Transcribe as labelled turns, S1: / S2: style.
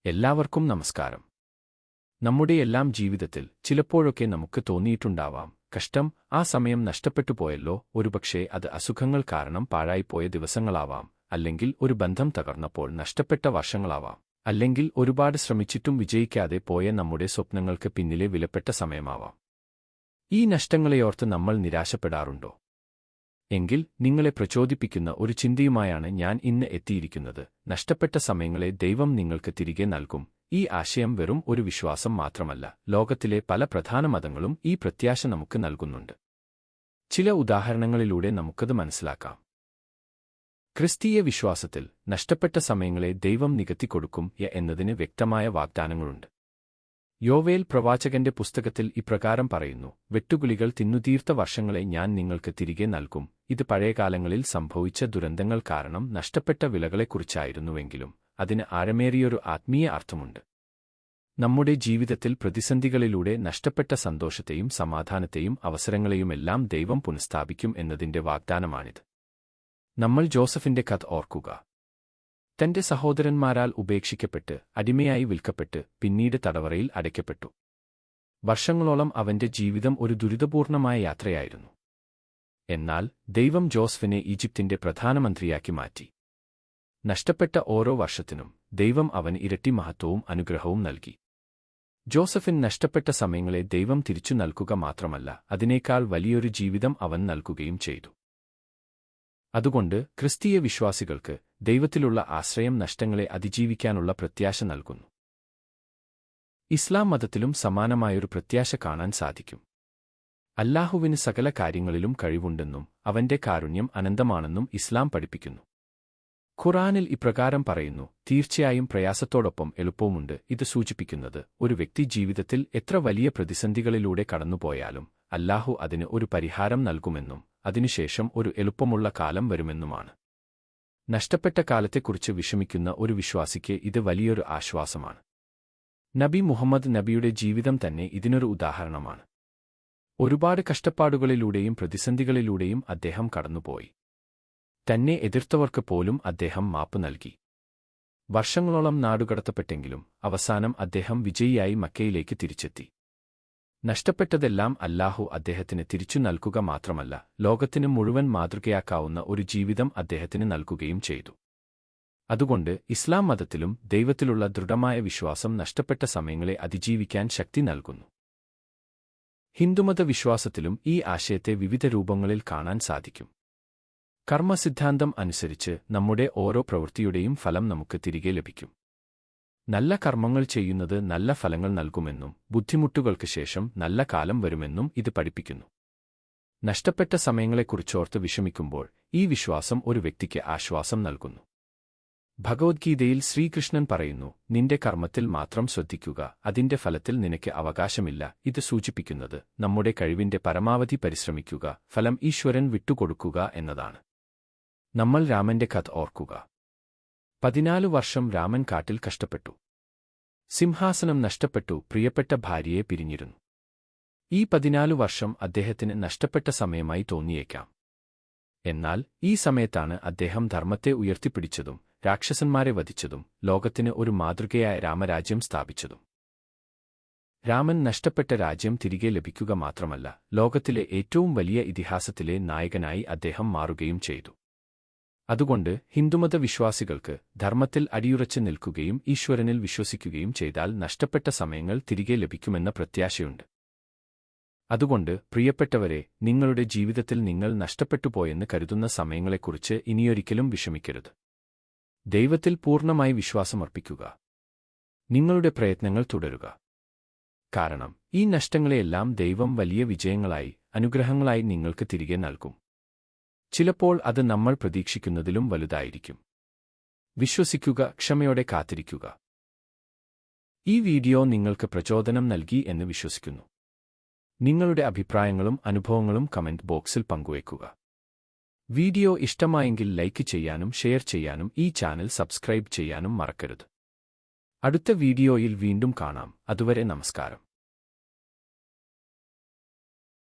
S1: എല്ലാവർക്കും നമസ്കാരം. നമ്മുടെയെല്ലാം ജീവിതത്തിൽ ചിലപ്പോഴൊക്കെ നമുക്ക് തോന്നിയിട്ടുണ്ടാവാം, കഷ്ടം, ആ സമയം നഷ്ടപ്പെട്ടു പോയല്ലോ. ഒരുപക്ഷേ അത് അസുഖങ്ങൾ കാരണം പാഴായിപ്പോയ ദിവസങ്ങളാവാം, അല്ലെങ്കിൽ ഒരു ബന്ധം തകർന്നപ്പോൾ നഷ്ടപ്പെട്ട വർഷങ്ങളാവാം, അല്ലെങ്കിൽ ഒരുപാട് ശ്രമിച്ചിട്ടും വിജയിക്കാതെ പോയ നമ്മുടെ സ്വപ്നങ്ങൾക്ക് പിന്നിലെ വിലപ്പെട്ട സമയമാവാം. ഈ നഷ്ടങ്ങളെയോർത്ത് നമ്മൾ നിരാശപ്പെടാറുണ്ടോ? എങ്കിൽ നിങ്ങളെ പ്രചോദിപ്പിക്കുന്ന ഒരു ചിന്തയുമായാണ് ഞാൻ ഇന്ന് എത്തിയിരിക്കുന്നത്. നഷ്ടപ്പെട്ട സമയങ്ങളെ ദൈവം നിങ്ങൾക്ക് തിരികെ നൽകും. ഈ ആശയം വെറും ഒരു വിശ്വാസം മാത്രമല്ല, ലോകത്തിലെ പല പ്രധാന മതങ്ങളും ഈ പ്രത്യാശ നമുക്ക് നൽകുന്നുണ്ട്. ചില ഉദാഹരണങ്ങളിലൂടെ നമുക്കത് മനസ്സിലാക്കാം. ക്രിസ്തീയ വിശ്വാസത്തിൽ നഷ്ടപ്പെട്ട സമയങ്ങളെ ദൈവം നികത്തിക്കൊടുക്കും എന്നതിന് വ്യക്തമായ വാഗ്ദാനങ്ങളുണ്ട്. യോവേൽ പ്രവാചകന്റെ പുസ്തകത്തിൽ ഇപ്രകാരം പറയുന്നു: വെട്ടുകിളികൾ തിന്നുതീർത്ത വർഷങ്ങളെ ഞാൻ നിങ്ങൾക്ക് തിരികെ നൽകും. ഇത് പഴയകാലങ്ങളിൽ സംഭവിച്ച ദുരന്തങ്ങൾ കാരണം നഷ്ടപ്പെട്ട വിളകളെക്കുറിച്ചായിരുന്നുവെങ്കിലും അതിന് ആഴമേറിയൊരു ആത്മീയ അർത്ഥമുണ്ട്. നമ്മുടെ ജീവിതത്തിൽ പ്രതിസന്ധികളിലൂടെ നഷ്ടപ്പെട്ട സന്തോഷത്തെയും സമാധാനത്തെയും അവസരങ്ങളെയുമെല്ലാം ദൈവം പുനഃസ്ഥാപിക്കും എന്നതിന്റെ വാഗ്ദാനമാണിത്. നമ്മൾ ജോസഫിന്റെ കഥ ഓർക്കുക. തന്റെ സഹോദരന്മാരാൽ ഉപേക്ഷിക്കപ്പെട്ട്, അടിമയായി വിൽക്കപ്പെട്ട്, പിന്നീട് തടവറയിൽ അടയ്ക്കപ്പെട്ടു. വർഷങ്ങളോളം അവന്റെ ജീവിതം ഒരു ദുരിതപൂർണമായ യാത്രയായിരുന്നു. എന്നാൽ ദൈവം ജോസഫിനെ ഈജിപ്തിന്റെ പ്രധാനമന്ത്രിയാക്കി മാറ്റി. നഷ്ടപ്പെട്ട ഓരോ വർഷത്തിനും ദൈവം അവന് ഇരട്ടി മഹത്വവും അനുഗ്രഹവും നൽകി. ജോസഫിന് നഷ്ടപ്പെട്ട സമയങ്ങളെ ദൈവം തിരിച്ചു നൽകുക മാത്രമല്ല, അതിനേക്കാൾ വലിയൊരു ജീവിതം അവൻ നൽകുകയും ചെയ്തു. അതുകൊണ്ട് ക്രിസ്തീയ വിശ്വാസികൾക്ക് ദൈവത്തിലുള്ള ആശ്രയം നഷ്ടങ്ങളെ അതിജീവിക്കാനുള്ള പ്രത്യാശ നൽകുന്നു. ഇസ്ലാം മതത്തിലും സമാനമായൊരു പ്രത്യാശ കാണാൻ സാധിക്കും. അല്ലാഹുവിന് സകല കാര്യങ്ങളിലും കഴിവുണ്ടെന്നും അവന്റെ കാരുണ്യം അനന്തമാണെന്നും ഇസ്ലാം പഠിപ്പിക്കുന്നു. ഖുർആനിൽ ഇപ്രകാരം പറയുന്നു: തീർച്ചയായും പ്രയാസത്തോടൊപ്പം എളുപ്പവുമുണ്ട്. ഇത് സൂചിപ്പിക്കുന്നത് ഒരു വ്യക്തി ജീവിതത്തിൽ എത്ര വലിയ പ്രതിസന്ധികളിലൂടെ കടന്നുപോയാലും അല്ലാഹു അതിന് ഒരു പരിഹാരം നൽകുമെന്നും അതിനുശേഷം ഒരു എളുപ്പമുള്ള കാലം വരുമെന്നുമാണ്. നഷ്ടപ്പെട്ട കാലത്തെക്കുറിച്ച് വിഷമിക്കുന്ന ഒരു വിശ്വാസിക്ക് ഇത് വലിയൊരു ആശ്വാസമാണ്. നബി മുഹമ്മദ് നബിയുടെ ജീവിതം തന്നെ ഇതിനൊരു ഉദാഹരണമാണ്. ഒരുപാട് കഷ്ടപ്പാടുകളിലൂടെയും പ്രതിസന്ധികളിലൂടെയും അദ്ദേഹം കടന്നുപോയി. തന്നെ എതിർത്തവർക്ക് പോലും അദ്ദേഹം മാപ്പ് നൽകി. വർഷങ്ങളോളം നാടുകടത്തപ്പെട്ടെങ്കിലും അവസാനം അദ്ദേഹം വിജയിയായി മക്കയിലേക്ക് തിരിച്ചെത്തി. നഷ്ടപ്പെട്ടതെല്ലാം അല്ലാഹു അദ്ദേഹത്തിന് തിരിച്ചു നൽകുക മാത്രമല്ല, ലോകത്തിന് മുഴുവൻ മാതൃകയാക്കാവുന്ന ഒരു ജീവിതം അദ്ദേഹത്തിന് നൽകുകയും ചെയ്തു. അതുകൊണ്ട് ഇസ്ലാം മതത്തിലും ദൈവത്തിലുള്ള ദൃഢമായ വിശ്വാസം നഷ്ടപ്പെട്ട സമയങ്ങളെ അതിജീവിക്കാൻ ശക്തി നൽകുന്നു. ഹിന്ദുമത വിശ്വാസത്തിലും ഈ ആശയത്തെ വിവിധ രൂപങ്ങളിൽ കാണാൻ സാധിക്കും. കർമ്മസിദ്ധാന്തം അനുസരിച്ച് നമ്മുടെ ഓരോ പ്രവൃത്തിയുടെയും ഫലം നമുക്ക് തിരികെ ലഭിക്കും. നല്ല കർമ്മങ്ങൾ ചെയ്യുന്നത് നല്ല ഫലങ്ങൾ നൽകുമെന്നും ബുദ്ധിമുട്ടുകൾക്ക് ശേഷം നല്ല കാലം വരുമെന്നും ഇത് പഠിപ്പിക്കുന്നു. നഷ്ടപ്പെട്ട സമയങ്ങളെക്കുറിച്ചോർത്ത് വിഷമിക്കുമ്പോൾ ഈ വിശ്വാസം ഒരു വ്യക്തിക്ക് ആശ്വാസം നൽകുന്നു. ഭഗവദ്ഗീതയിൽ ശ്രീകൃഷ്ണൻ പറയുന്നു: നിന്റെ കർമ്മത്തിൽ മാത്രം ശ്രദ്ധിക്കുക, അതിന്റെ ഫലത്തിൽ നിനക്ക് അവകാശമില്ല. ഇത് സൂചിപ്പിക്കുന്നത് നമ്മുടെ കഴിവിന്റെ പരമാവധി പരിശ്രമിക്കുക, ഫലം ഈശ്വരൻ വിട്ടുകൊടുക്കുക എന്നതാണ്. നമ്മൾ രാമന്റെ കഥ ഓർക്കുക. 14 വർഷം രാമൻ കാട്ടിൽ കഷ്ടപ്പെട്ടു. സിംഹാസനം നഷ്ടപ്പെട്ടു, പ്രിയപ്പെട്ട ഭാര്യയെ പിരിഞ്ഞിരുന്നു. ഈ 14 വർഷം അദ്ദേഹത്തിന് നഷ്ടപ്പെട്ട സമയമായി തോന്നിയേക്കാം. എന്നാൽ ഈ സമയത്താണ് അദ്ദേഹം ധർമ്മത്തെ ഉയർത്തിപ്പിടിച്ചതും രാക്ഷസന്മാരെ വധിച്ചതും ലോകത്തിന് ഒരു മാതൃകയായ രാമരാജ്യം സ്ഥാപിച്ചതും. രാമൻ നഷ്ടപ്പെട്ട രാജ്യം തിരികെ ലഭിക്കുക മാത്രമല്ല, ലോകത്തിലെ ഏറ്റവും വലിയ ഇതിഹാസത്തിലെ നായകനായി അദ്ദേഹം മാറുകയും ചെയ്തു. അതുകൊണ്ട് ഹിന്ദുമത വിശ്വാസികൾക്ക് ധർമ്മത്തിൽ അടിയുറച്ചു നിൽക്കുകയും ഈശ്വരനിൽ വിശ്വസിക്കുകയും ചെയ്താൽ നഷ്ടപ്പെട്ട സമയങ്ങൾ തിരികെ ലഭിക്കുമെന്ന പ്രത്യാശയുണ്ട്. അതുകൊണ്ട് പ്രിയപ്പെട്ടവരെ, നിങ്ങളുടെ ജീവിതത്തിൽ നിങ്ങൾ നഷ്ടപ്പെട്ടുപോയെന്ന് കരുതുന്ന സമയങ്ങളെക്കുറിച്ച് ഇനിയൊരിക്കലും വിഷമിക്കരുത്. ദൈവത്തിൽ പൂർണ്ണമായി വിശ്വാസമർപ്പിക്കുക. നിങ്ങളുടെ പ്രയത്നങ്ങൾ തുടരുക. കാരണം ഈ നഷ്ടങ്ങളെയെല്ലാം ദൈവം വലിയ വിജയങ്ങളായി, അനുഗ്രഹങ്ങളായി നിങ്ങൾക്ക് തിരികെ നൽകും. ചിലപ്പോൾ അത് നമ്മൾ പ്രതീക്ഷിക്കുന്നതിലും വലുതായിരിക്കും. വിശ്വസിക്കുക, ക്ഷമയോടെ കാത്തിരിക്കുക. ഈ വീഡിയോ നിങ്ങൾക്ക് പ്രചോദനം നൽകി എന്ന് വിശ്വസിക്കുന്നു. നിങ്ങളുടെ അഭിപ്രായങ്ങളും അനുഭവങ്ങളും കമന്റ് ബോക്സിൽ പങ്കുവയ്ക്കുക. വീഡിയോ ഇഷ്ടമായെങ്കിൽ ലൈക്ക് ചെയ്യാനും ഷെയർ ചെയ്യാനും ഈ ചാനൽ സബ്സ്ക്രൈബ് ചെയ്യാനും മറക്കരുത്. അടുത്ത വീഡിയോയിൽ വീണ്ടും കാണാം. അതുവരെ നമസ്കാരം.